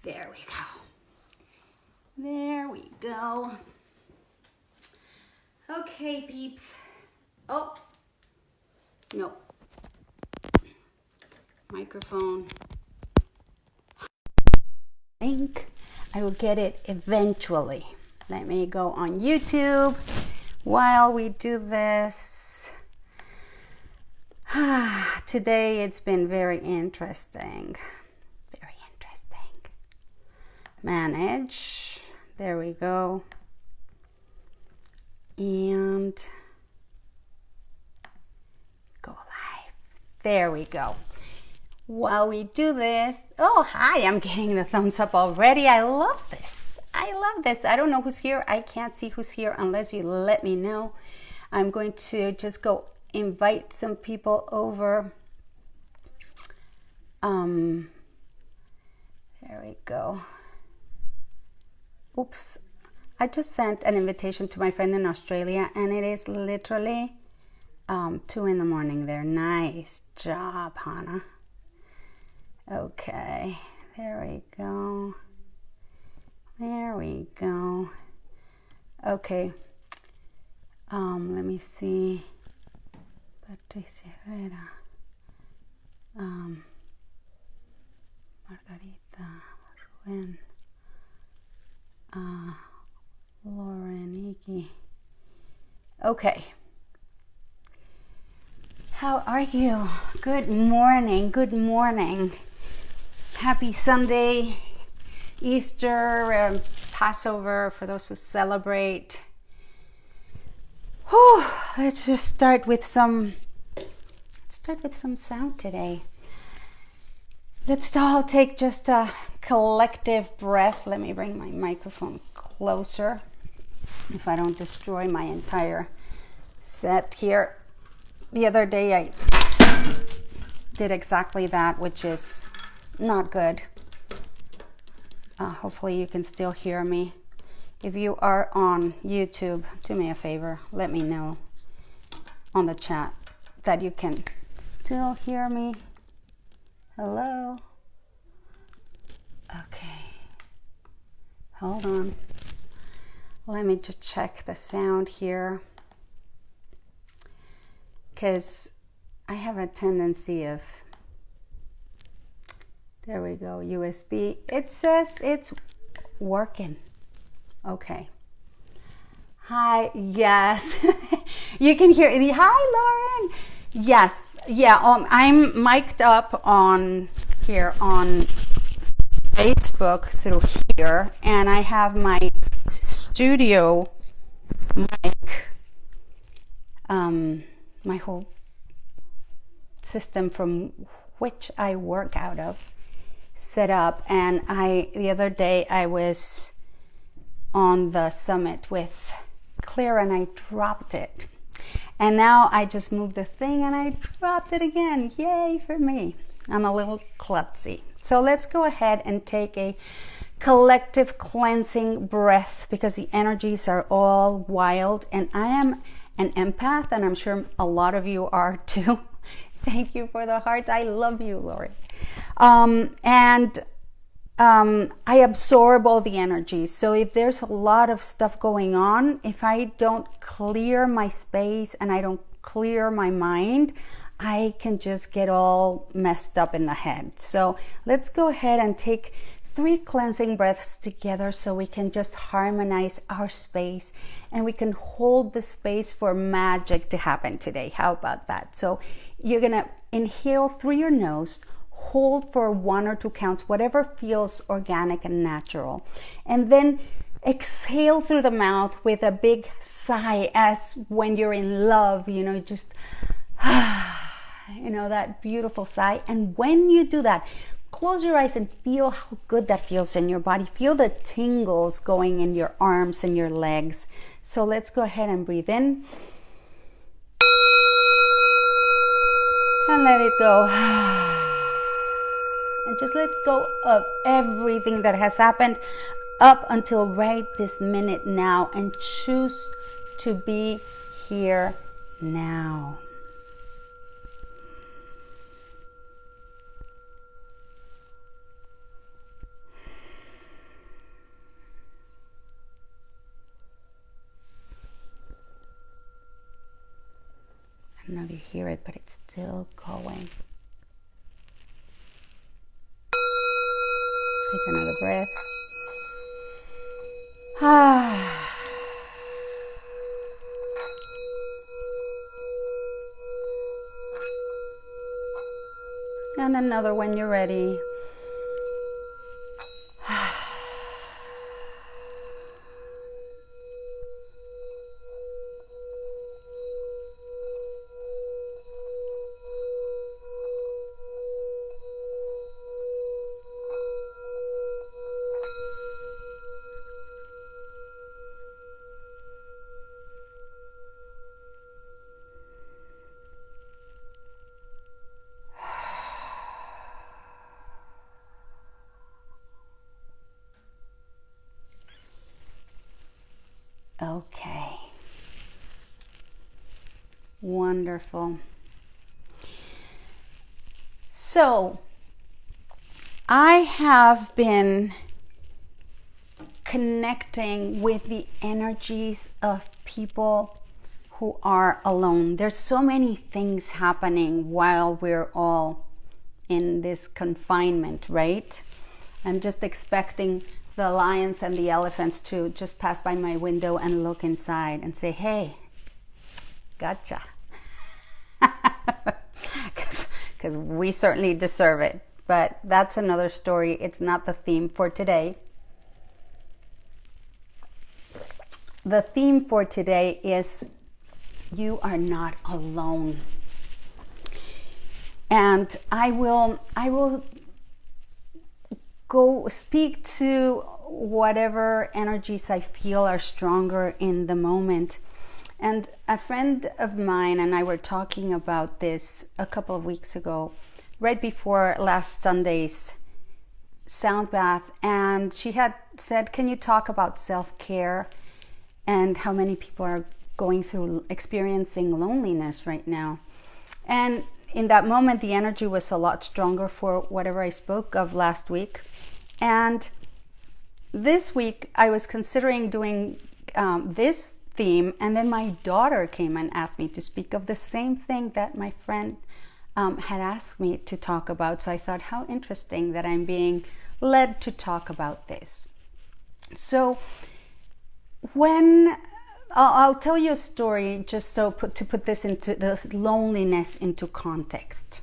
There we go. There we go. Okay, peeps. Oh, no. Microphone. I think I will get it eventually. Let me go on YouTube while we do this. Today it's been very interesting. Very interesting. Manage. There we go. And go live. There we go. While we do this, oh, hi, I'm getting the thumbs up already. I love this. I love this. I don't know who's here. I can't see who's here unless you let me know. I'm going to just go invite some people over. There we go. Oops. I just sent an invitation to my friend in Australia, and it is literally 2 in the morning there. Nice job, Hannah. Okay, there we go. There we go. Okay. Let me see. Patricia Herrera. Margarita. Ruben. Lauren, Iggy. Okay. How are you? Good morning. Good morning. Happy Sunday, Easter, Passover for those who celebrate. Whew, let's just start with some sound today. Let's all take just a collective breath. Let me bring my microphone closer if I don't destroy my entire set here. The other day I did exactly that, which is not good. Hopefully you can still hear me. If you are on YouTube, do me a favor, let me know on the chat that you can still hear me. Hello? Okay. Hold on. Let me just check the sound here, because I have a tendency of, there we go, USB. It says it's working. Okay. Hi, yes. You can hear it. Hi, Lauren. Yes, yeah, I'm mic'd up on here on Facebook through here, and I have my studio mic, my whole system from which I work out of set up. And the other day I was on the summit with Claire and I dropped it, and now I just moved the thing and I dropped it again. Yay for me. I'm a little klutzy. So let's go ahead and take a collective cleansing breath, because the energies are all wild, and I am an empath, and I'm sure a lot of you are too. Thank you for the hearts. I love you, Lori. I absorb all the energies. So if there's a lot of stuff going on, if I don't clear my space and I don't clear my mind, I can just get all messed up in the head. So let's go ahead and take 3 cleansing breaths together so we can just harmonize our space, and we can hold the space for magic to happen today. How about that? So you're gonna inhale through your nose, hold for 1 or 2 counts, whatever feels organic and natural, and then exhale through the mouth with a big sigh, as when you're in love, just that beautiful sigh. And when you do that, close your eyes and feel how good that feels in your body. Feel the tingles going in your arms and your legs. So let's go ahead and breathe in and let it go. And just let go of everything that has happened up until right this minute now, and choose to be here now. don't know if you hear it, but it's still going. Take another breath. And another when you're ready. Okay. Wonderful. So, I have been connecting with the energies of people who are alone. There's so many things happening while we're all in this confinement, right? I'm just expecting the lions and the elephants to just pass by my window and look inside and say, hey, gotcha. Because we certainly deserve it. But that's another story. It's not the theme for today. The theme for today is you are not alone. And I will go speak to whatever energies I feel are stronger in the moment. And a friend of mine and I were talking about this a couple of weeks ago, right before last Sunday's sound bath. And she had said, can you talk about self-care and how many people are going through experiencing loneliness right now? And in that moment, the energy was a lot stronger for whatever I spoke of last week. And this week, I was considering doing this theme, and then my daughter came and asked me to speak of the same thing that my friend had asked me to talk about. So I thought, how interesting that I'm being led to talk about this. So when I'll tell you a story just so to put this into the loneliness into context.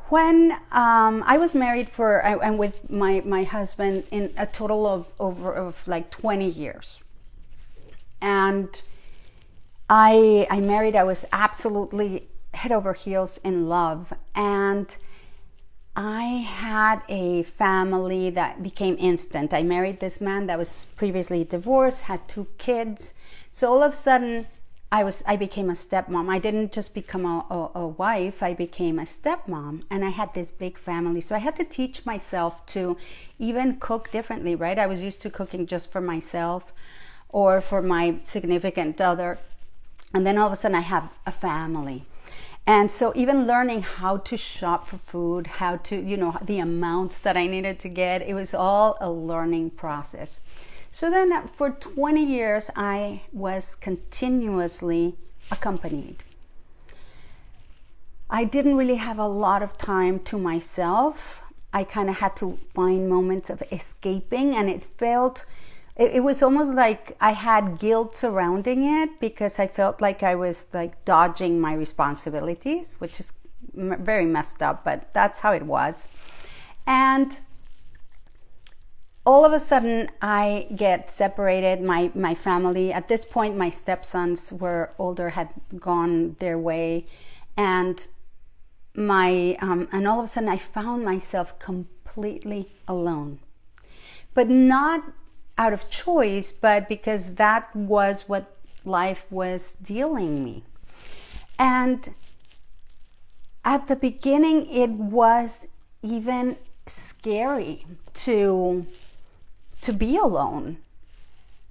When I was married and with my husband in a total of like 20 years. And I married, I was absolutely head over heels in love. And I had a family that became instant. I married this man that was previously divorced, had 2 kids. So all of a sudden, I became a stepmom. I didn't just become a wife, I became a stepmom, and I had this big family. So I had to teach myself to even cook differently, right? I was used to cooking just for myself or for my significant other. And then all of a sudden I have a family. And so even learning how to shop for food, how to, the amounts that I needed to get, it was all a learning process. So then for 20 years, I was continuously accompanied. I didn't really have a lot of time to myself. I kind of had to find moments of escaping, and it was almost like I had guilt surrounding it because I felt like I was like dodging my responsibilities, which is very messed up, but that's how it was. And all of a sudden, I get separated. My family, at this point, my stepsons were older, had gone their way, and and all of a sudden, I found myself completely alone. But not out of choice, but because that was what life was dealing me. And at the beginning, it was even scary to be alone,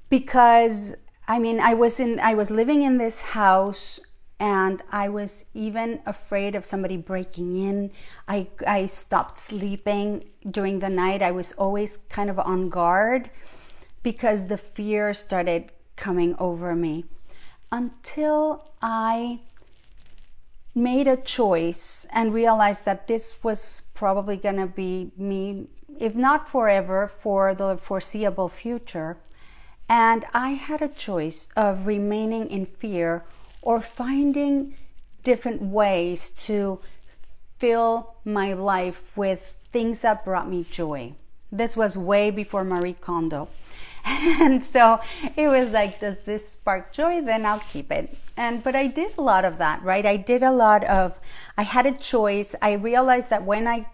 because I was living in this house, and I was even afraid of somebody breaking in. I stopped sleeping during the night. I was always kind of on guard because the fear started coming over me, until I made a choice and realized that this was probably going to be me, if not forever, for the foreseeable future. And I had a choice of remaining in fear or finding different ways to fill my life with things that brought me joy. This was way before Marie Kondo. And so it was like, does this spark joy? Then I'll keep it. But I did a lot of that, right? I had a choice. I realized that when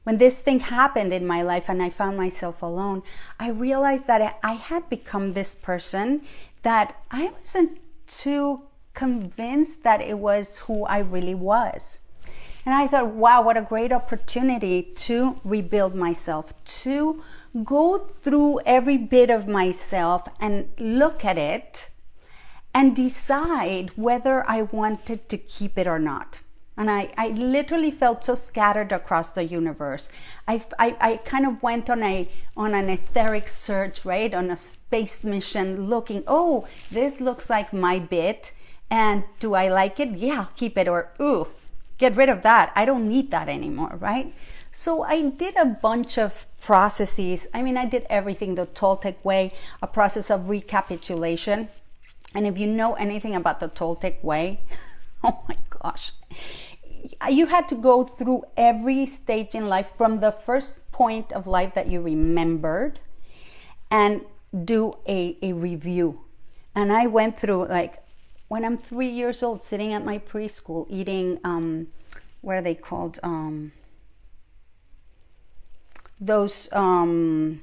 this thing happened in my life and I found myself alone, I realized that I had become this person that I wasn't too convinced that it was who I really was. And I thought, wow, what a great opportunity to rebuild myself, to go through every bit of myself and look at it and decide whether I wanted to keep it or not. And I literally felt so scattered across the universe. I kind of went on an etheric search, right? On a space mission looking, oh, this looks like my bit. And do I like it? Yeah, I'll keep it. Or, ooh, get rid of that. I don't need that anymore, right? So I did a bunch of processes. I mean, I did everything the Toltec way, a process of recapitulation. And if you know anything about the Toltec way, oh my gosh, you had to go through every stage in life from the first point of life that you remembered and do a review. And I went through, like, when I'm 3 years old, sitting at my preschool, eating, what are they called? Those, I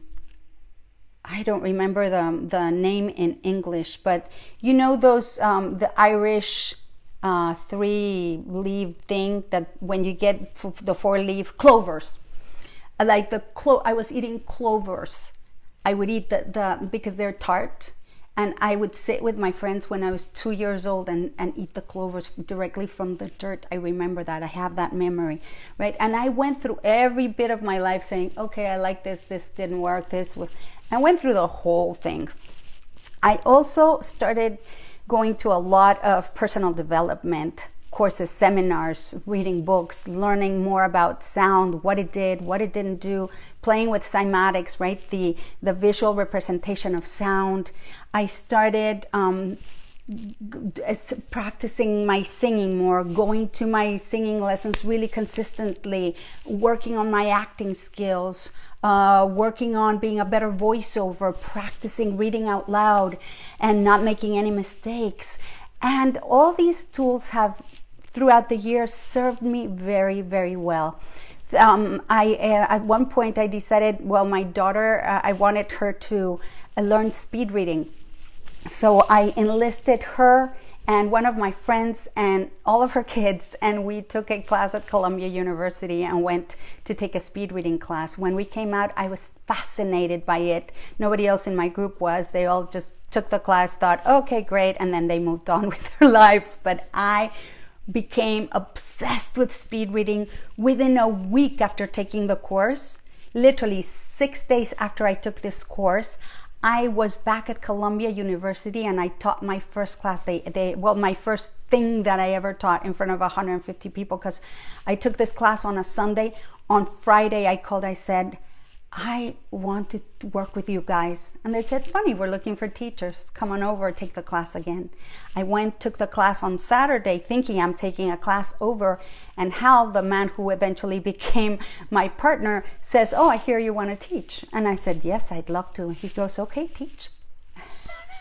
don't remember the name in English, but you know those, the Irish 3-leaf thing that when you get the 4-leaf clovers, like I was eating clovers. I would eat the because they're tart. And I would sit with my friends when I was 2 years old and eat the clovers directly from the dirt. I remember that. I have that memory, right? And I went through every bit of my life saying, okay, I like this didn't work, I went through the whole thing. I also started going to a lot of personal development courses, seminars, reading books, learning more about sound, what it did, what it didn't do, playing with cymatics, right? The visual representation of sound. I started practicing my singing more, going to my singing lessons really consistently, working on my acting skills, working on being a better voiceover, practicing reading out loud and not making any mistakes. And all these tools have, throughout the years, served me very, very well. At one point I decided, well, my daughter, I wanted her to learn speed reading. So I enlisted her and one of my friends and all of her kids, and we took a class at Columbia University and went to take a speed reading class. When we came out, I was fascinated by it. Nobody else in my group was. They all just took the class, thought, okay, great, and then they moved on with their lives. But I became obsessed with speed reading within a week after taking the course. Literally 6 days after I took this course, I was back at Columbia University and I taught my first class. My first thing that I ever taught in front of 150 people, because I took this class on a Sunday. On Friday, I called, I said, I want to work with you guys. And they said, funny, we're looking for teachers. Come on over, take the class again. I took the class on Saturday thinking I'm taking a class over. And Hal, the man who eventually became my partner, says, oh, I hear you want to teach. And I said, yes, I'd love to. He goes, okay, teach.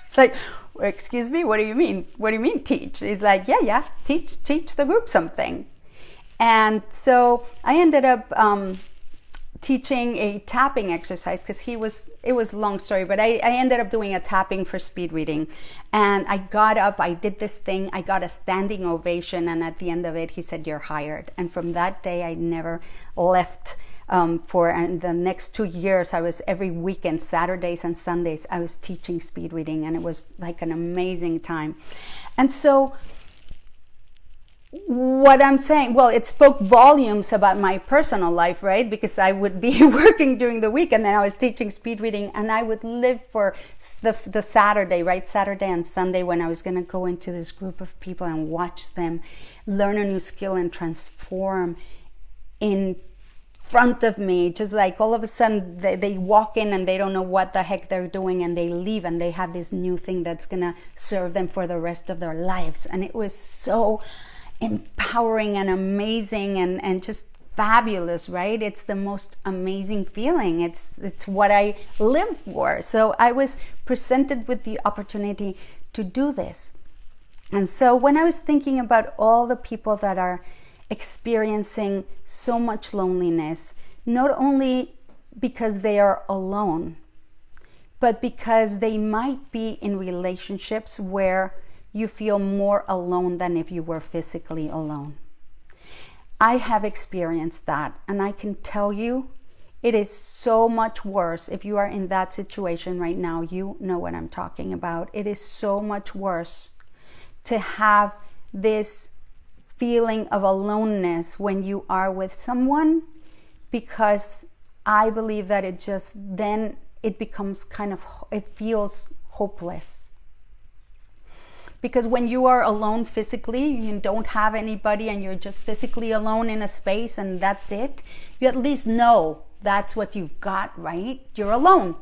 It's like, excuse me, what do you mean? What do you mean teach? He's like, yeah, teach the group something. And so I ended up teaching a tapping exercise, because it was a long story, but I ended up doing a tapping for speed reading. And I got up, I did this thing, I got a standing ovation, and at the end of it, he said, you're hired. And from that day, I never left. And the next 2 years, I was every weekend, Saturdays and Sundays, I was teaching speed reading, and it was like an amazing time. And so what I'm saying, well, it spoke volumes about my personal life, right? Because I would be working during the week, and then I was teaching speed reading, and I would live for the Saturday, right? Saturday and Sunday, when I was going to go into this group of people and watch them learn a new skill and transform in front of me. Just like all of a sudden they walk in and they don't know what the heck they're doing, and they leave and they have this new thing that's going to serve them for the rest of their lives. And it was so empowering and amazing and just fabulous, right? It's the most amazing feeling. It's what I live for. So I was presented with the opportunity to do this. And so when I was thinking about all the people that are experiencing so much loneliness, not only because they are alone, but because they might be in relationships where you feel more alone than if you were physically alone. I have experienced that, and I can tell you it is so much worse. If you are in that situation right now, you know what I'm talking about. It is so much worse to have this feeling of aloneness when you are with someone, because I believe that it becomes it feels hopeless. Because when you are alone physically, you don't have anybody and you're just physically alone in a space and that's it, you at least know that's what you've got, right? You're alone.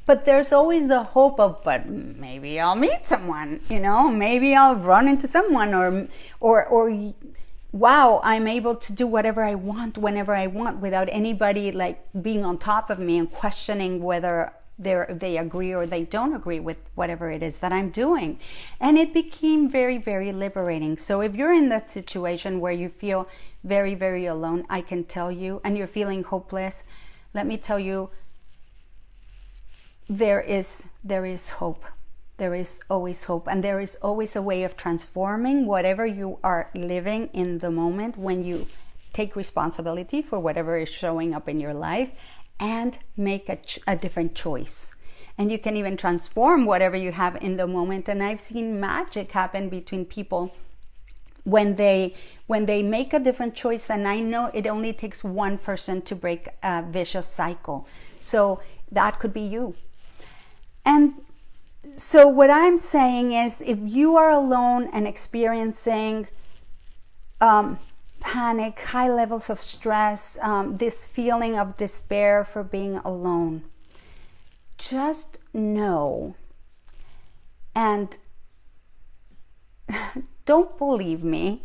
But there's always the hope of, but maybe I'll meet someone, maybe I'll run into someone, or wow, I'm able to do whatever I want, whenever I want, without anybody like being on top of me and questioning whether they agree or they don't agree with whatever it is that I'm doing. And it became very, very liberating. So if you're in that situation where you feel very, very alone, I can tell you, and you're feeling hopeless, let me tell you, there is hope. There is always hope, and there is always a way of transforming whatever you are living in the moment when you take responsibility for whatever is showing up in your life and make a different choice. And you can even transform whatever you have in the moment. And I've seen magic happen between people when they make a different choice. And I know it only takes one person to break a vicious cycle. So that could be you. And so what I'm saying is, if you are alone and experiencing panic, high levels of stress, this feeling of despair for being alone, just know, and don't believe me.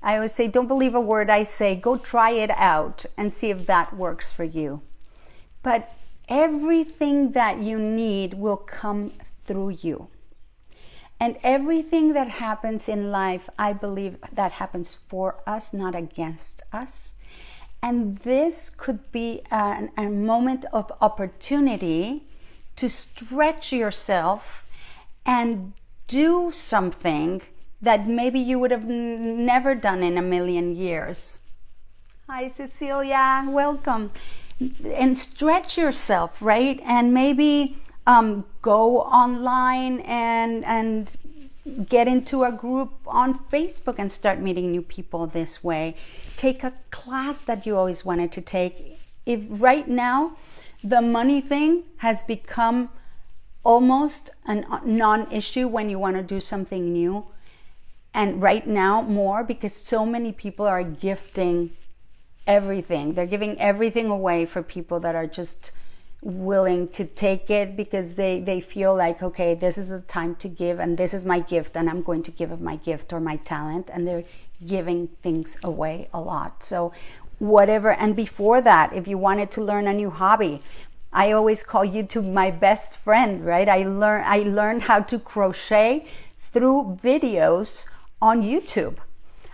I always say, don't believe a word I say. Go try it out and see if that works for you. But everything that you need will come through you. And everything that happens in life, I believe that happens for us, not against us. And this could be a moment of opportunity to stretch yourself and do something that maybe you would have never done in a million years. Hi, Cecilia, welcome. And stretch yourself, right? And maybe go online and get into a group on Facebook and start meeting new people this way. Take a class that you always wanted to take. If right now the money thing has become almost a non-issue when you want to do something new, and right now more, because so many people are gifting everything. They're giving everything away for people that are just willing to take it, because they feel like, okay, this is the time to give, and this is my gift, and I'm going to give of my gift or my talent. And they're giving things away a lot. So whatever. And before that, if you wanted to learn a new hobby, I always call YouTube my best friend, right? I learned how to crochet through videos on YouTube.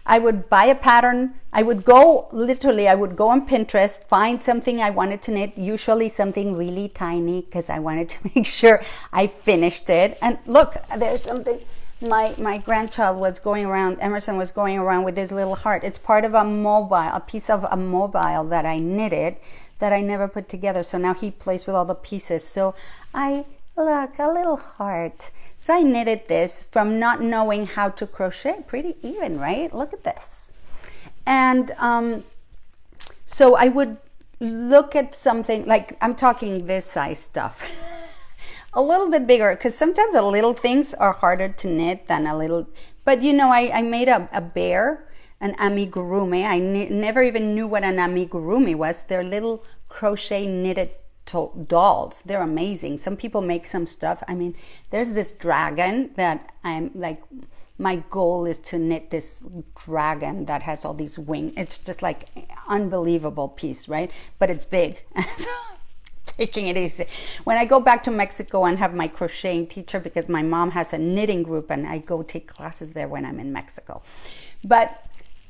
I would buy a pattern. I would go on Pinterest, find something I wanted to knit, usually something really tiny, because I wanted to make sure I finished it. And look, there's something, my grandchild was going around, Emerson was going around with this little heart. It's part of a piece of a mobile that I knitted that I never put together. So now he plays with all the pieces. So I Look, a little heart. So I knitted this from not knowing how to crochet. Pretty even, right? Look at this. And so I would look at something like, I'm talking this size stuff. A little bit bigger, because sometimes the little things are harder to knit than a little, but you know, I made a bear, an amigurumi. I never even knew what an amigurumi was. They're little crochet knitted dolls. They're amazing. Some people make some stuff. I mean, there's this dragon that I'm like, my goal is to knit this dragon that has all these wings. It's just like unbelievable piece, right? But it's big. Taking it easy. When I go back to Mexico and have my crocheting teacher, because my mom has a knitting group and I go take classes there when I'm in Mexico. But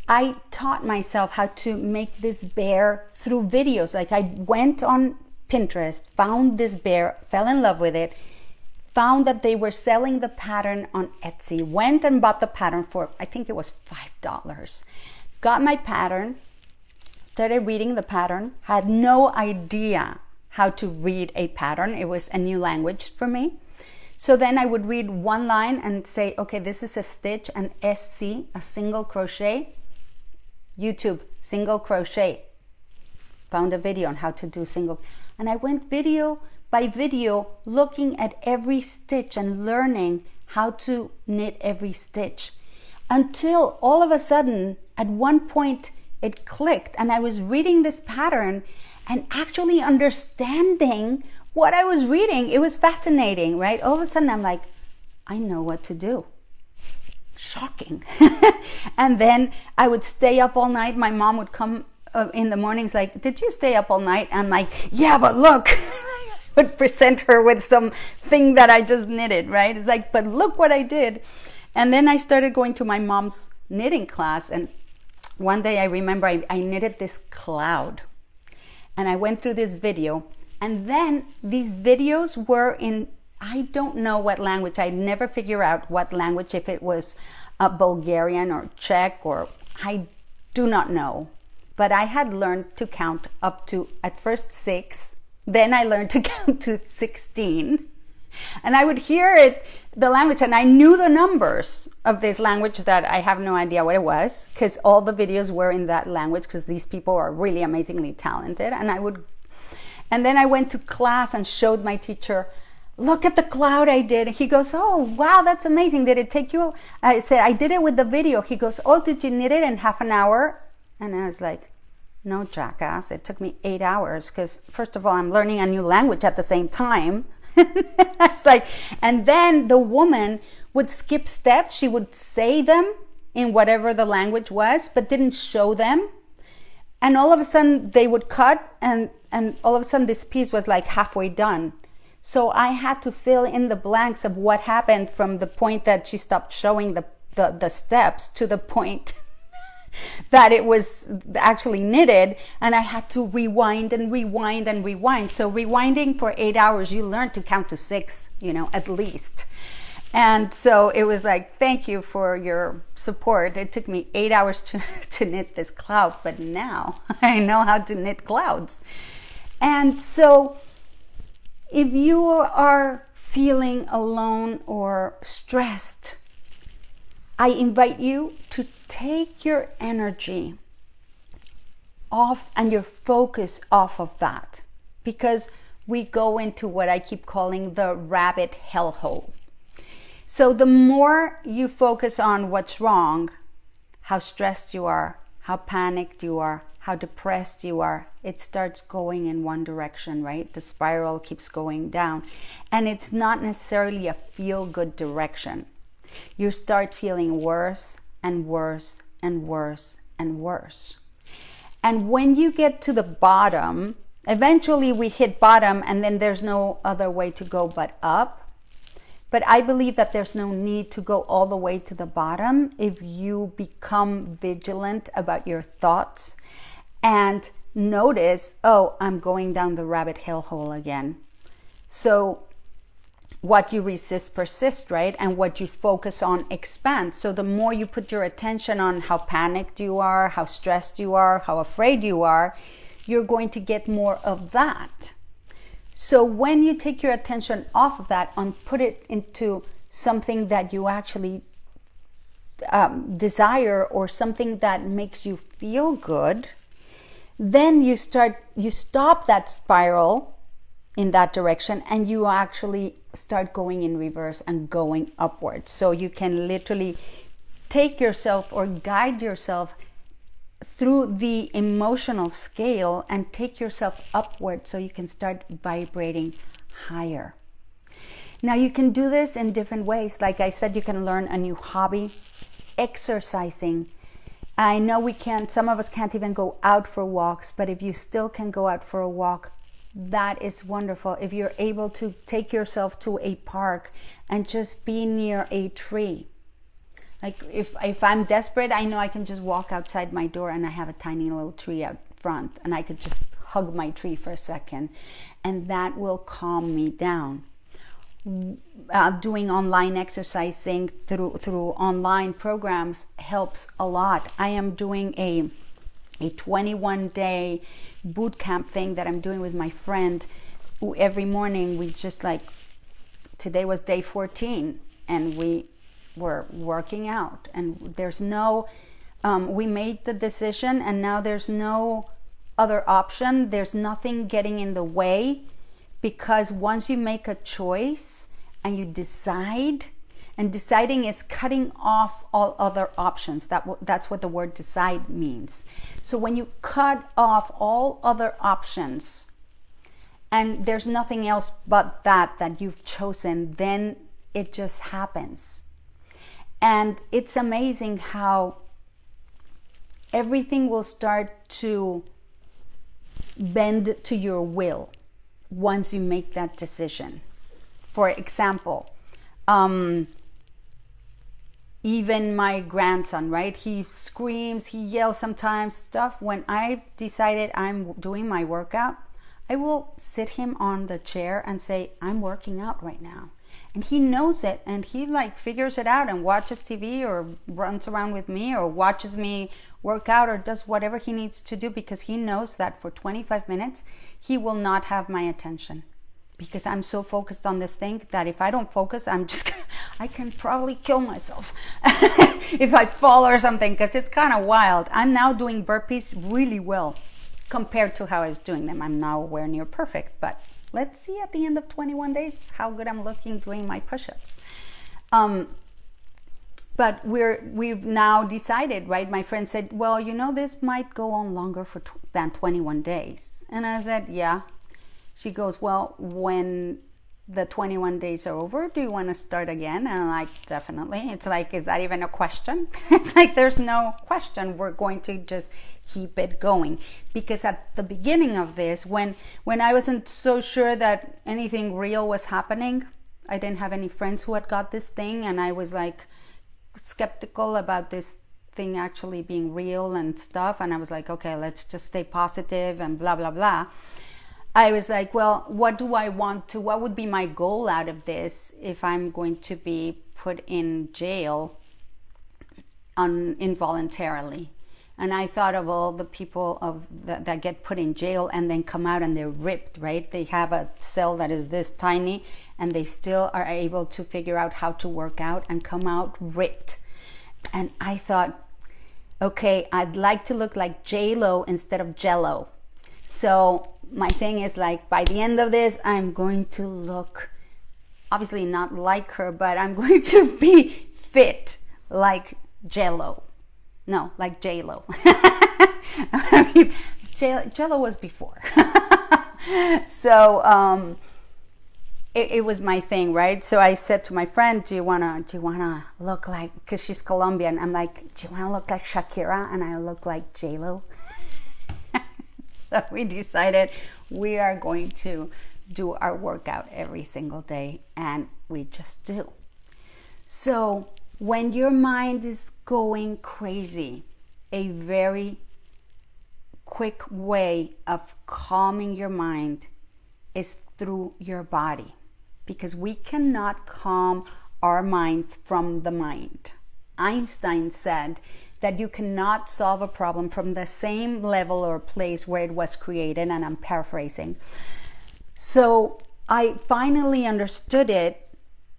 I taught myself how to make this bear through videos. Like I went on Pinterest, found this bear, fell in love with it, found that they were selling the pattern on Etsy, went and bought the pattern for, I think it was $5. Got my pattern, started reading the pattern, had no idea how to read a pattern. It was a new language for me. So then I would read one line and say, okay, this is a stitch, an SC, a single crochet. YouTube, single crochet. Found a video on how to do single. And I went video by video looking at every stitch and learning how to knit every stitch. Until all of a sudden, at one point, it clicked and I was reading this pattern and actually understanding what I was reading. It was fascinating, right? All of a sudden I'm like, I know what to do. Shocking. And then I would stay up all night. My mom would come in the mornings like, did you stay up all night? I'm like, yeah, but look. I would present her with some thing that I just knitted, right? It's like, but look what I did. And then I started going to my mom's knitting class. And one day I remember I knitted this cloud. And I went through this video, and then these videos were in, I don't know what language. I never figure out what language, if it was Bulgarian or Czech, or I do not know. But I had learned to count up to, at first 6, then I learned to count to 16. And I would hear it, the language, and I knew the numbers of this language that I have no idea what it was, because all the videos were in that language, because these people are really amazingly talented. And then I went to class and showed my teacher, look at the cloud I did. He goes, oh, wow, that's amazing. Did it take you? I said, I did it with the video. He goes, oh, did you knit it in half an hour? And I was like, no, jackass. It took me 8 hours, because first of all, I'm learning a new language at the same time. It's like, and then the woman would skip steps. She would say them in whatever the language was, but didn't show them. And all of a sudden they would cut, and all of a sudden this piece was like halfway done. So I had to fill in the blanks of what happened from the point that she stopped showing the steps to the point that it was actually knitted, and I had to rewind and rewind and rewind. So rewinding for 8 hours, you learn to count to 6, at least. And so it was like, thank you for your support. It took me 8 hours to knit this cloud, but now I know how to knit clouds. And so if you are feeling alone or stressed, I invite you to take your energy off and your focus off of that, because we go into what I keep calling the rabbit hellhole. So the more you focus on what's wrong, how stressed you are, how panicked you are, how depressed you are, it starts going in one direction, right? The spiral keeps going down, and it's not necessarily a feel-good direction. You start feeling worse and worse and worse and worse. And when you get to the bottom, eventually we hit bottom, and then there's no other way to go but up. But I believe that there's no need to go all the way to the bottom if you become vigilant about your thoughts and notice, oh, I'm going down the rabbit hole again. So what you resist persists, right? And what you focus on expands. So the more you put your attention on how panicked you are, how stressed you are, how afraid you are, you're going to get more of that. So when you take your attention off of that and put it into something that you actually desire, or something that makes you feel good, then you stop that spiral in that direction, and you actually start going in reverse and going upwards. So you can literally take yourself or guide yourself through the emotional scale and take yourself upward, so you can start vibrating higher. Now you can do this in different ways. Like I said, you can learn a new hobby, exercising. I know some of us can't even go out for walks, but if you still can go out for a walk, that is wonderful. If you're able to take yourself to a park and just be near a tree. Like if I'm desperate, I know I can just walk outside my door and I have a tiny little tree out front, and I could just hug my tree for a second, and that will calm me down. Doing online exercising through online programs helps a lot. I am doing a 21-day boot camp thing that I'm doing with my friend. Every morning we just, like, today was day 14, and we were working out, and there's no we made the decision, and now there's no other option. There's nothing getting in the way, because once you make a choice and you decide, and deciding is cutting off all other options. That's what the word decide means. So when you cut off all other options, and there's nothing else but that you've chosen, then it just happens. And it's amazing how everything will start to bend to your will once you make that decision. For example, even my grandson, right? He screams, he yells sometimes, stuff. When I've decided I'm doing my workout, I will sit him on the chair and say, I'm working out right now. And he knows it, and he like figures it out and watches TV or runs around with me or watches me work out or does whatever he needs to do, because he knows that for 25 minutes, he will not have my attention. Because I'm so focused on this thing that if I don't focus, I can probably kill myself if I fall or something, because it's kind of wild. I'm now doing burpees really well compared to how I was doing them. I'm nowhere near perfect, but let's see at the end of 21 days how good I'm looking doing my push-ups. But we've now decided, right? My friend said, well, this might go on longer than 21 days. And I said, yeah. She goes, well, when the 21 days are over, do you want to start again? And I'm like, definitely. It's like, is that even a question? It's like, there's no question. We're going to just keep it going. Because at the beginning of this, when I wasn't so sure that anything real was happening, I didn't have any friends who had got this thing, and I was like skeptical about this thing actually being real and stuff. And I was like, okay, let's just stay positive and blah, blah, blah. I was like, well, what would be my goal out of this if I'm going to be put in jail involuntarily? And I thought of all the people that get put in jail and then come out and they're ripped, right? They have a cell that is this tiny and they still are able to figure out how to work out and come out ripped. And I thought, okay, I'd like to look like J-Lo instead of Jell-O. So my thing is, like, by the end of this, I'm going to look, obviously not like her, but I'm going to be fit like Jell-O. No, like J-Lo. I mean, Jell-O was before. So it was my thing, right? So I said to my friend, do you wanna look like, because she's Colombian, I'm like, do you wanna look like Shakira? And I look like J-Lo. So we decided we are going to do our workout every single day, and we just do. So when your mind is going crazy, a very quick way of calming your mind is through your body, because we cannot calm our mind from the mind. Einstein said that you cannot solve a problem from the same level or place where it was created, and I'm paraphrasing. So I finally understood it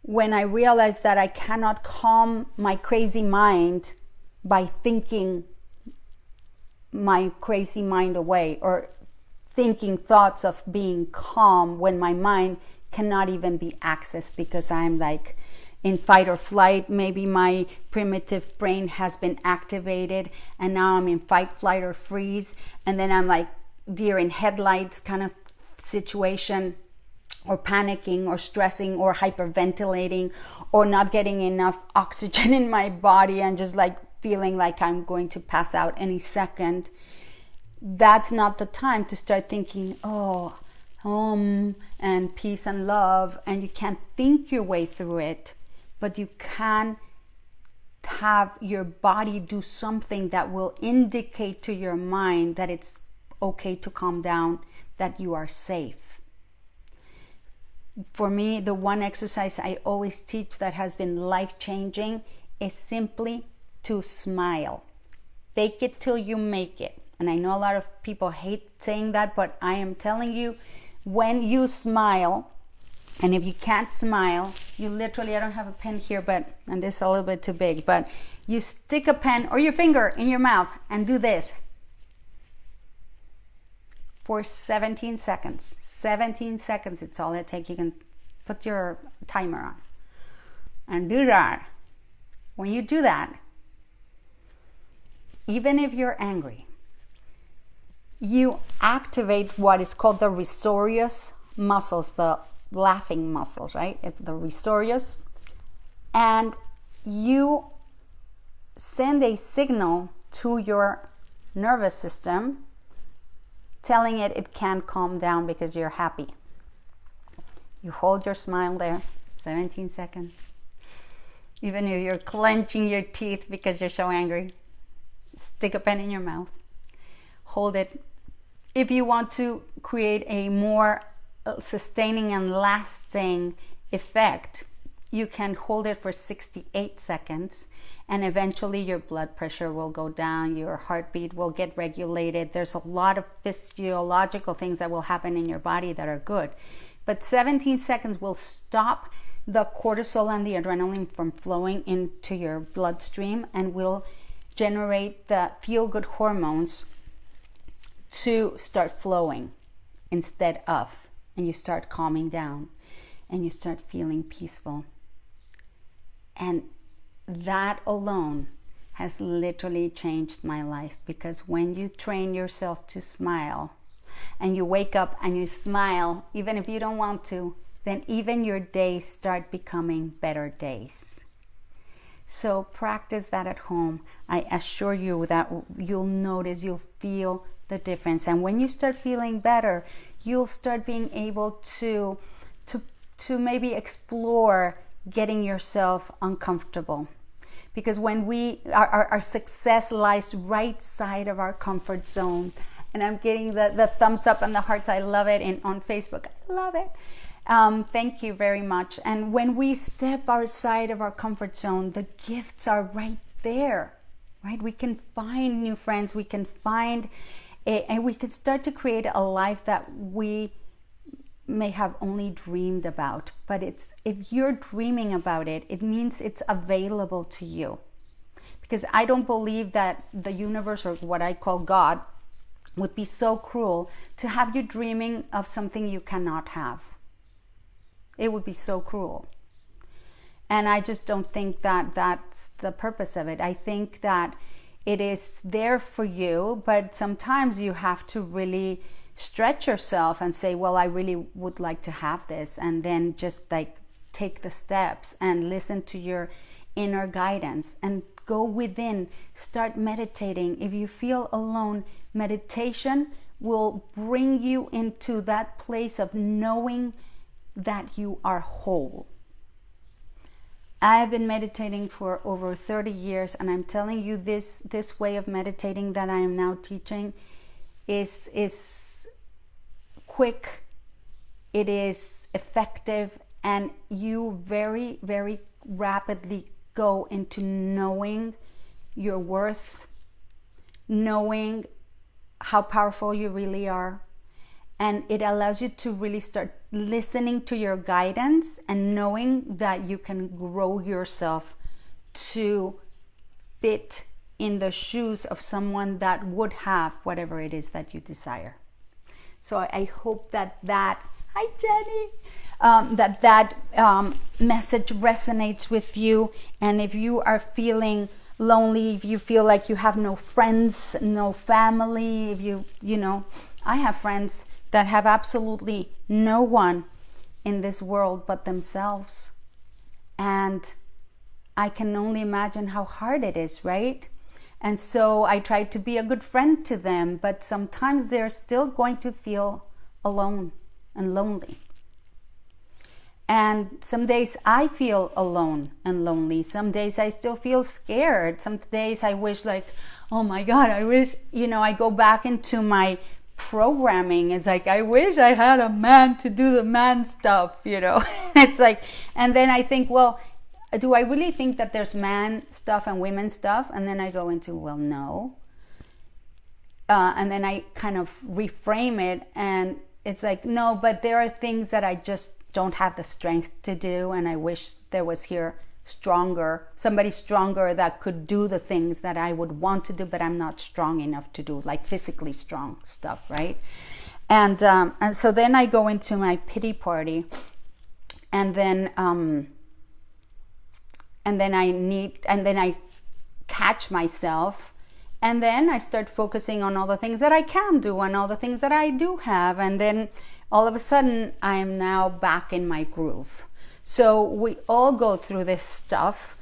when I realized that I cannot calm my crazy mind by thinking my crazy mind away, or thinking thoughts of being calm when my mind cannot even be accessed because I'm like in fight or flight. Maybe my primitive brain has been activated and now I'm in fight, flight, or freeze, and then I'm like deer in headlights kind of situation, or panicking or stressing or hyperventilating or not getting enough oxygen in my body and just like feeling like I'm going to pass out any second. That's not the time to start thinking, oh, home and peace and love. And you can't think your way through it, but you can have your body do something that will indicate to your mind that it's okay to calm down, that you are safe. For me, the one exercise I always teach that has been life-changing is simply to smile. Fake it till you make it. And I know a lot of people hate saying that, but I am telling you, when you smile, and if you can't smile, you literally, I don't have a pen here, and this is a little bit too big, but you stick a pen or your finger in your mouth and do this for 17 seconds. 17 seconds, it's all it takes. You can put your timer on and do that. When you do that, even if you're angry, you activate what is called the risorius muscles, the laughing muscles, right? It's the risorius. And you send a signal to your nervous system telling it can calm down because you're happy. You hold your smile there, 17 seconds. Even if you're clenching your teeth because you're so angry, stick a pen in your mouth, hold it. If you want to create a more sustaining and lasting effect, you can hold it for 68 seconds, and eventually your blood pressure will go down, your heartbeat will get regulated. There's a lot of physiological things that will happen in your body that are good. But 17 seconds will stop the cortisol and the adrenaline from flowing into your bloodstream and will generate the feel-good hormones to start flowing instead of, and you start calming down and you start feeling peaceful. And that alone has literally changed my life, because when you train yourself to smile and you wake up and you smile, even if you don't want to, then even your days start becoming better days. So practice that at home. I assure you that you'll notice, you'll feel the difference. And when you start feeling better, you'll start being able to maybe explore getting yourself uncomfortable. Because when our success lies right side of our comfort zone. And I'm getting the thumbs up and the hearts. I love it on Facebook. I love it. Thank you very much. And when we step outside of our comfort zone, the gifts are right there, right? We can find new friends. We can find and we can start to create a life that we may have only dreamed about. But if you're dreaming about it, it means it's available to you. Because I don't believe that the universe, or what I call God, would be so cruel to have you dreaming of something you cannot have. It would be so cruel. And I just don't think that that's the purpose of it. I think that it is there for you, but sometimes you have to really stretch yourself and say, well, I really would like to have this. And then just like take the steps and listen to your inner guidance and go within, start meditating. If you feel alone, meditation will bring you into that place of knowing that you are whole. I've been meditating for over 30 years, and I'm telling you, this way of meditating that I am now teaching is quick, it is effective, and you very, very rapidly go into knowing your worth, knowing how powerful you really are, And it allows you to really start listening to your guidance and knowing that you can grow yourself to fit in the shoes of someone that would have whatever it is that you desire. So I hope that hi Jenny, that message resonates with you. And if you are feeling lonely, if you feel like you have no friends, no family, if you know, I have friends that have absolutely no one in this world but themselves. And I can only imagine how hard it is, right? And so I try to be a good friend to them, but sometimes they're still going to feel alone and lonely. And some days I feel alone and lonely. Some days I still feel scared. Some days I wish, like, oh my God, I wish, I go back into my programming. It's like, I wish I had a man to do the man stuff, It's like, and then I think, well, do I really think that there's man stuff and women stuff? And then I go into, well, no. And then I kind of reframe it, and it's like, no, but there are things that I just don't have the strength to do, and I wish there was here somebody stronger that could do the things that I would want to do, but I'm not strong enough to do, like physically strong stuff, right? And so then I go into my pity party, and then I catch myself, and then I start focusing on all the things that I can do and all the things that I do have, and then all of a sudden I am now back in my groove. So we all go through this stuff,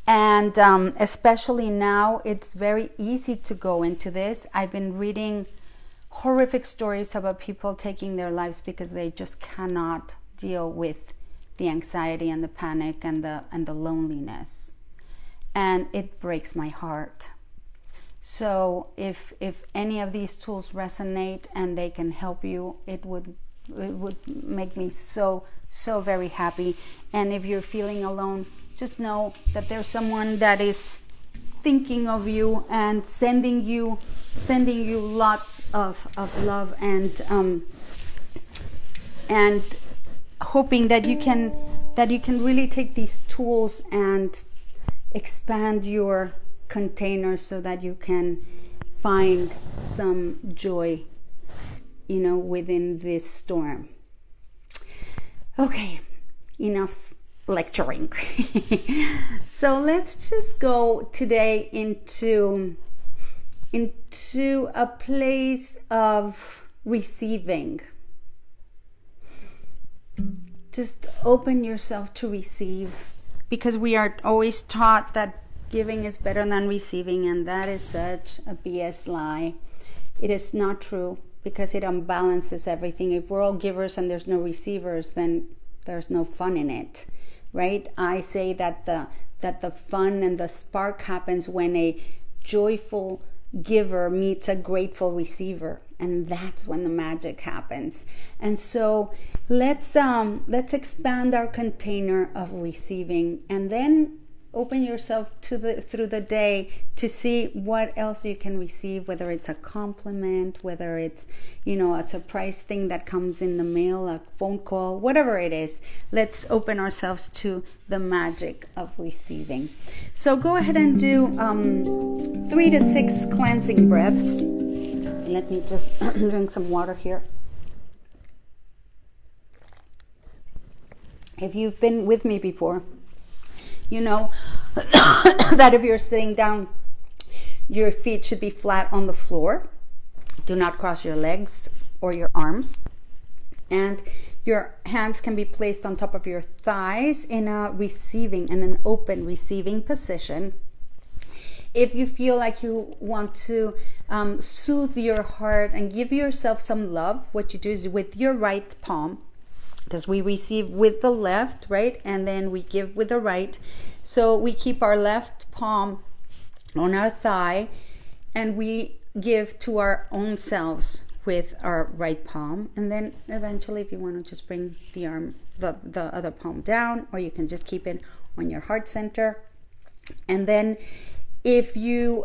and especially now it's very easy to go into this. I've been reading horrific stories about people taking their lives because they just cannot deal with the anxiety and the panic and the loneliness, and it breaks my heart. So if any of these tools resonate and they can help you, it would make me so very happy. And if you're feeling alone, just know that there's someone that is thinking of you and sending you lots of love, and hoping that you can really take these tools and expand your container so that you can find some joy, within this storm. Okay, enough lecturing. So let's just go today into a place of receiving. Just open yourself to receive, because we are always taught that giving is better than receiving, and that is such a BS lie. It is not true, because it unbalances everything. If we're all givers and there's no receivers, then there's no fun in it, right? I say that the fun and the spark happens when a joyful giver meets a grateful receiver, and that's when the magic happens. And so let's expand our container of receiving, and then open yourself through the day to see what else you can receive, whether it's a compliment, whether it's a surprise thing that comes in the mail, a phone call, whatever it is. Let's open ourselves to the magic of receiving. So go ahead and do 3 to 6 cleansing breaths. Let me just drink some water here. If you've been with me before, you know that if you're sitting down, your feet should be flat on the floor. Do not cross your legs or your arms. And your hands can be placed on top of your thighs in a receiving and an open receiving position. If you feel like you want to soothe your heart and give yourself some love, what you do is with your right palm, because we receive with the left, right? And then we give with the right. So we keep our left palm on our thigh, and we give to our own selves with our right palm. And then eventually, if you want to just bring the arm, the other palm down, or you can just keep it on your heart center. And then If you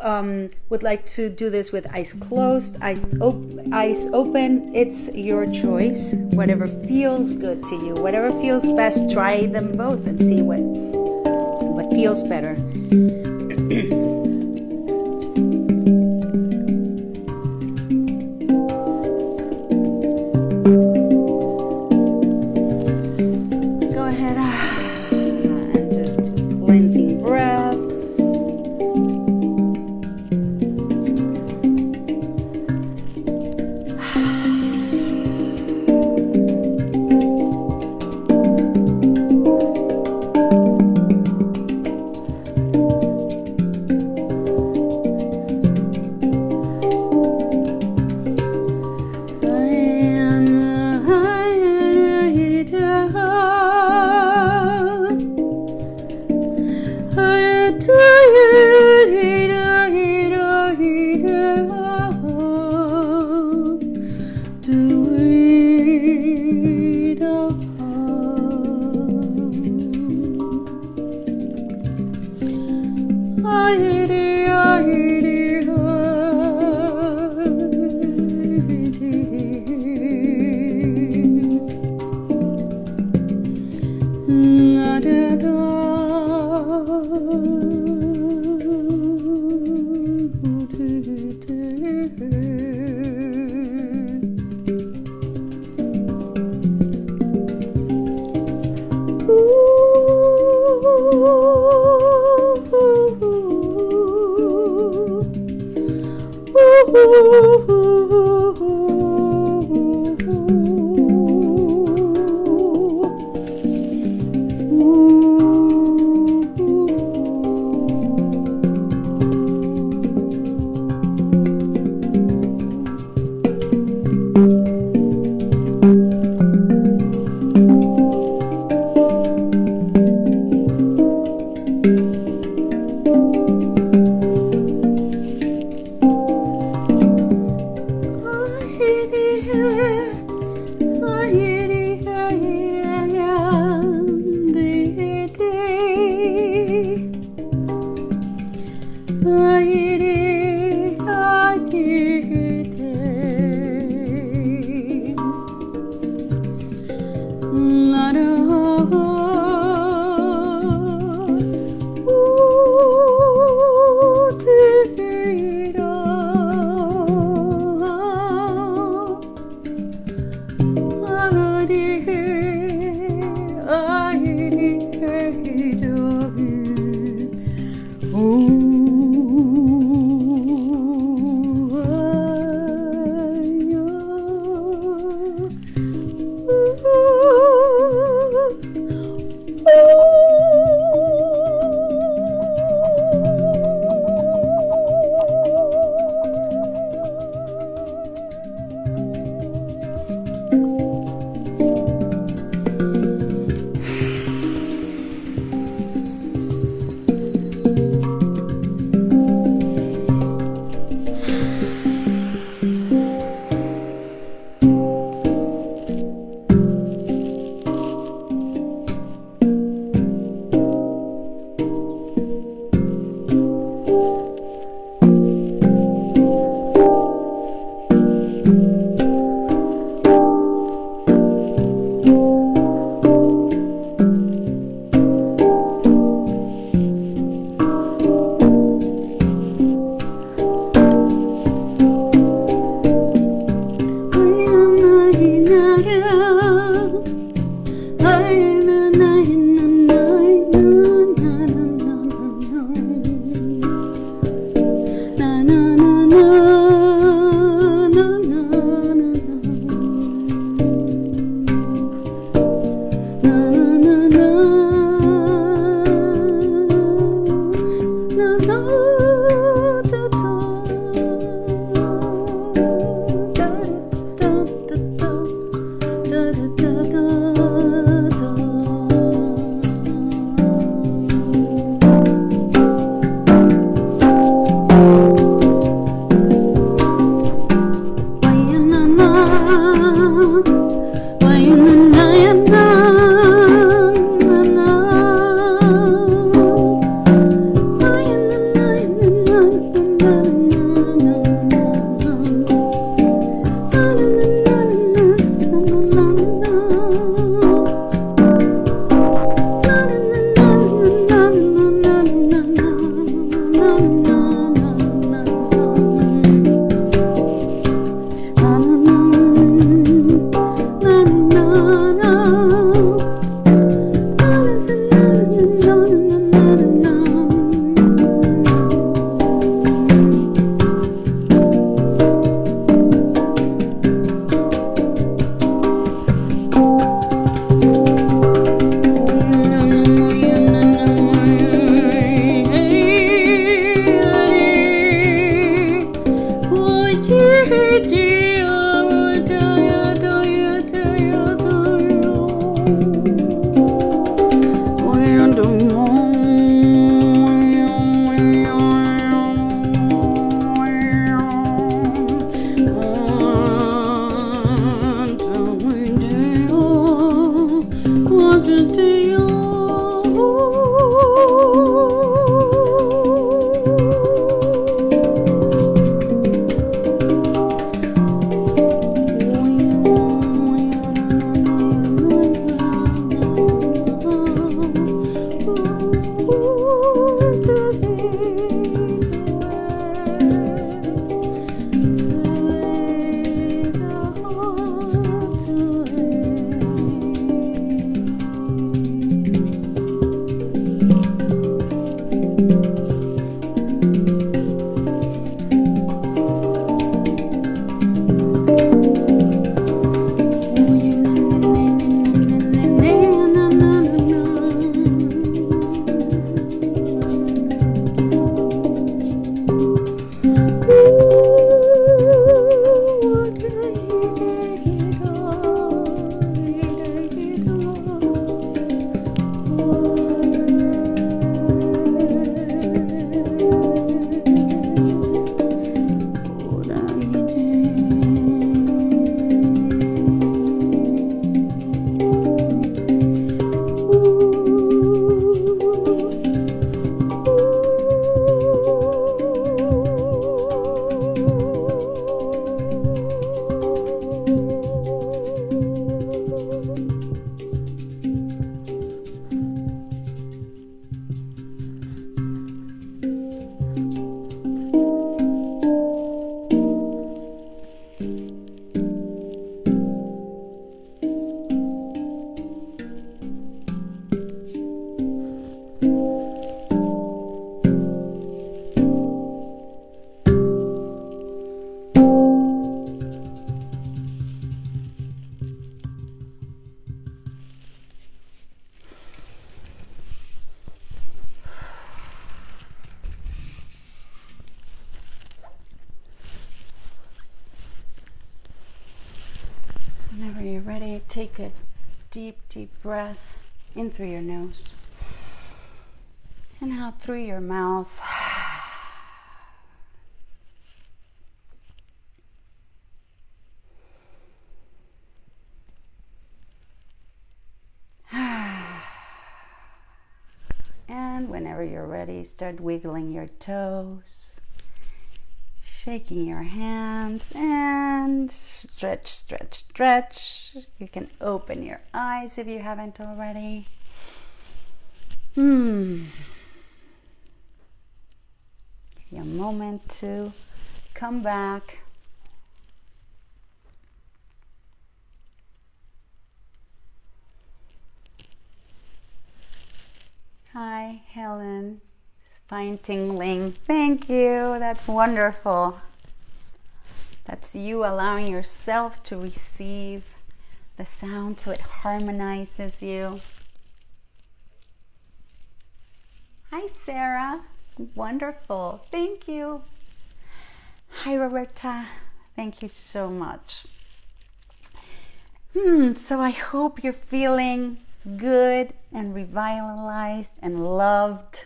would like to do this with eyes closed, eyes open, it's your choice. Whatever feels good to you, whatever feels best, try them both and see what feels better. Go ahead and just cleansing breaths. you're ready, take a deep, deep breath in through your nose and out through your mouth. And whenever you're ready, start wiggling your toes, shaking your hands, and stretch, stretch, stretch. You can open your eyes if you haven't already. Give you a moment to come back. Hi, Helen. Spine tingling. Thank you. That's wonderful. That's you allowing yourself to receive the sound so it harmonizes you. Hi, Sarah. Wonderful. Thank you. Hi, Roberta. Thank you so much. So I hope you're feeling good and revitalized and loved.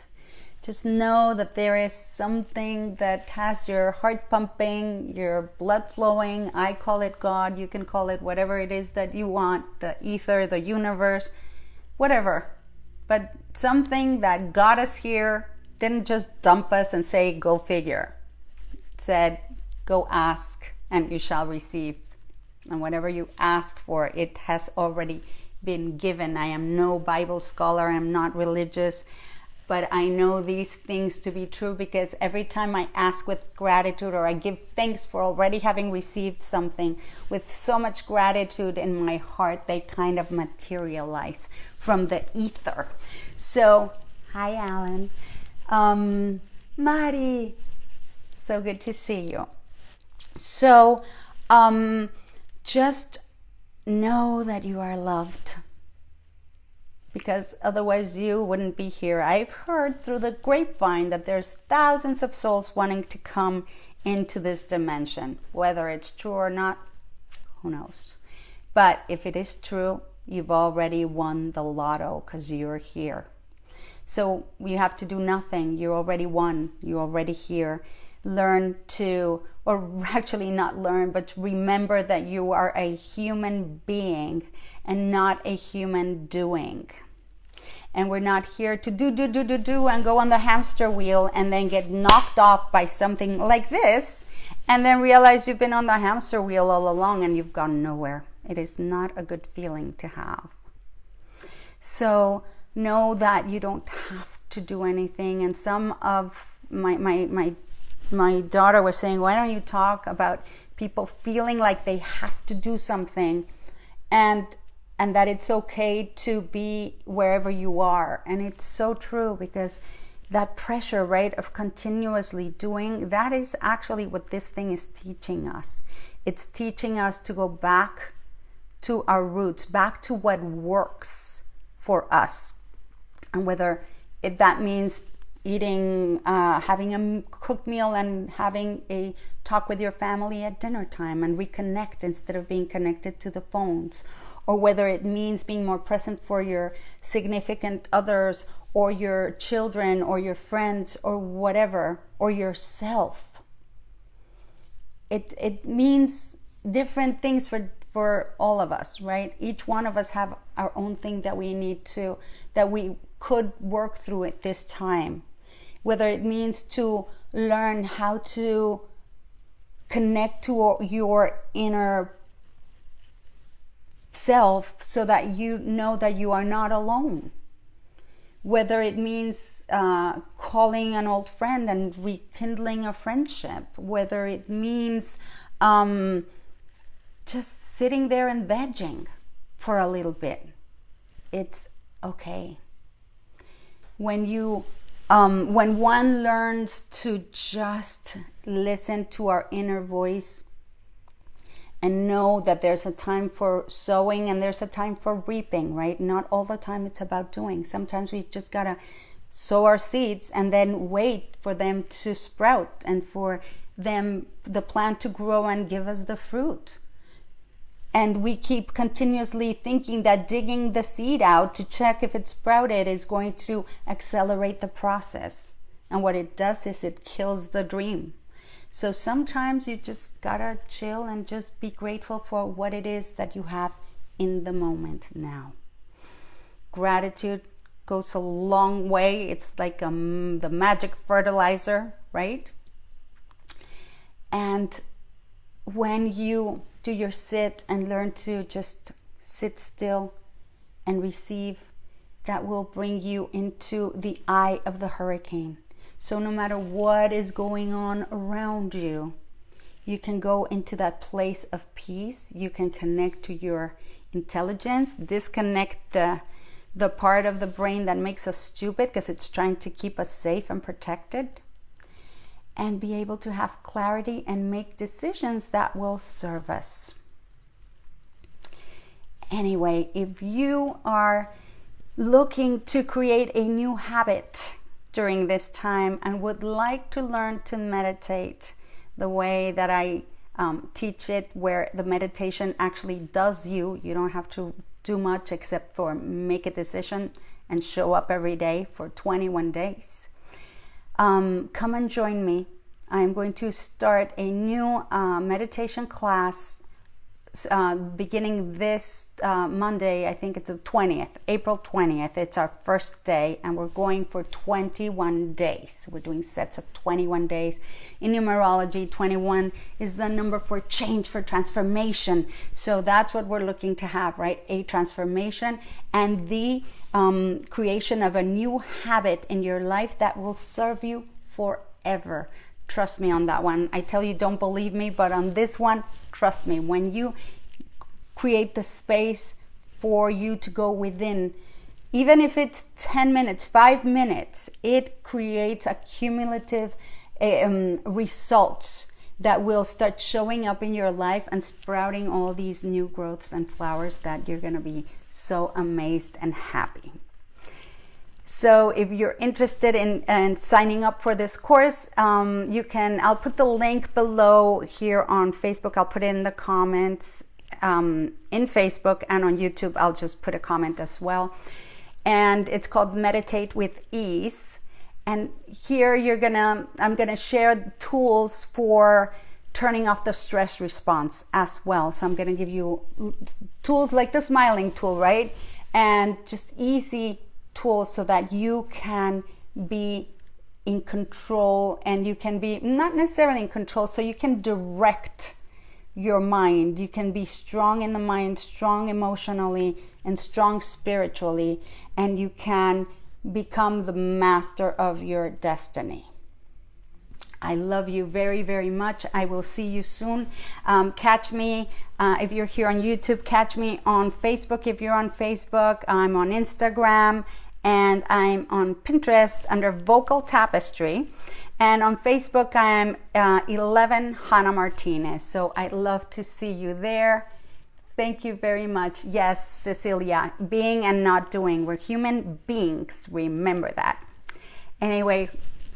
Just know that there is something that has your heart pumping, your blood flowing. I call it God. You can call it whatever it is that you want, the ether, the universe, whatever. But something that got us here, didn't just dump us and say, go figure. It said, go ask and you shall receive. And whatever you ask for, it has already been given. I am no Bible scholar. I'm not religious. But I know these things to be true because every time I ask with gratitude or I give thanks for already having received something with so much gratitude in my heart, they kind of materialize from the ether. So, hi, Alan. Mari, so good to see you. So, just know that you are loved, because otherwise you wouldn't be here. I've heard through the grapevine that there's thousands of souls wanting to come into this dimension. Whether it's true or not, who knows? But if it is true, you've already won the lotto because you're here. So you have to do nothing. You already won. You're already here. Learn to, or actually not learn, but remember that you are a human being and not a human doing. And we're not here to do and go on the hamster wheel and then get knocked off by something like this and then realize you've been on the hamster wheel all along and you've gone nowhere. It is not a good feeling to have. So know that you don't have to do anything. And some of my daughter was saying, why don't you talk about people feeling like they have to do something and that it's okay to be wherever you are. And it's so true, because that pressure, right, of continuously doing, that is actually what this thing is teaching us. It's teaching us to go back to our roots, back to what works for us. And whether that means eating, having a cooked meal and having a talk with your family at dinner time and reconnect instead of being connected to the phones, or whether it means being more present for your significant others or your children or your friends or whatever, or yourself. It means different things for all of us, right? Each one of us have our own thing that we could work through at this time. Whether it means to learn how to connect to your inner self so that you know that you are not alone. Whether it means calling an old friend and rekindling a friendship. Whether it means just sitting there and vegging for a little bit. It's okay. When one learns to just listen to our inner voice and know that there's a time for sowing and there's a time for reaping, right? Not all the time it's about doing. Sometimes we just gotta sow our seeds and then wait for them to sprout and for them, the plant, to grow and give us the fruit. And we keep continuously thinking that digging the seed out to check if it's sprouted is going to accelerate the process. And what it does is it kills the dream. So sometimes you just gotta chill and just be grateful for what it is that you have in the moment now. Gratitude goes a long way. It's like the magic fertilizer, right? And when you do your sit and learn to just sit still and receive, that will bring you into the eye of the hurricane. So no matter what is going on around you, you can go into that place of peace. You can connect to your intelligence, disconnect the part of the brain that makes us stupid because it's trying to keep us safe and protected, and be able to have clarity and make decisions that will serve us. Anyway, if you are looking to create a new habit during this time and would like to learn to meditate the way that I teach it, where the meditation actually does you don't have to do much except for make a decision and show up every day for 21 days. Come and join me. I'm going to start a new meditation class beginning this Monday. I think it's the 20th, April 20th. It's our first day, and we're going for 21 days. We're doing sets of 21 days. In numerology, 21 is the number for change, for transformation. So that's what we're looking to have, right? A transformation and the creation of a new habit in your life that will serve you forever. Trust me on that one. I tell you, don't believe me, but on this one, trust me. When you create the space for you to go within, even if it's 10 minutes, 5 minutes, it creates a cumulative results that will start showing up in your life and sprouting all these new growths and flowers that you're going to be so amazed and happy. So if you're interested in signing up for this course, you can, I'll put the link below here on Facebook. I'll put it in the comments in Facebook, and on YouTube, I'll just put a comment as well. And it's called Meditate with Ease. And here I'm gonna share tools for turning off the stress response as well. So I'm gonna give you tools like the smiling tool, right? And just easy tools so that you can be in control, and you can be not necessarily in control, so you can direct your mind. You can be strong in the mind, strong emotionally, and strong spiritually, and you can become the master of your destiny. I love you very, very much. I will see you soon. Catch me if you're here on YouTube. Catch me on Facebook if you're on Facebook. I'm on Instagram, and I'm on Pinterest under Vocal Tapestry. And on Facebook, I'm 11 Hannah Martinez. So I'd love to see you there. Thank you very much. Yes, Cecilia, being and not doing. We're human beings. Remember that. Anyway,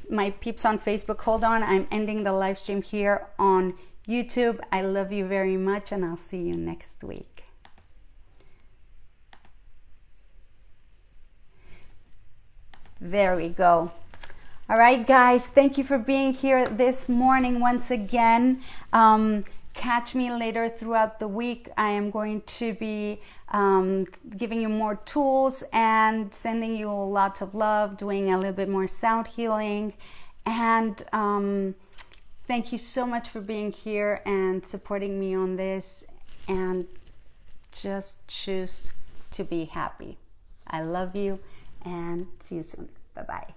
my peeps on Facebook, hold on. I'm ending the live stream here on YouTube. I love you very much, and I'll see you next week. There we go. All right, guys, thank you for being here this morning once again. Catch me later throughout the week. I am going to be giving you more tools and sending you lots of love, doing a little bit more sound healing. And thank you so much for being here and supporting me on this. And just choose to be happy. I love you, and see you soon. Bye-bye.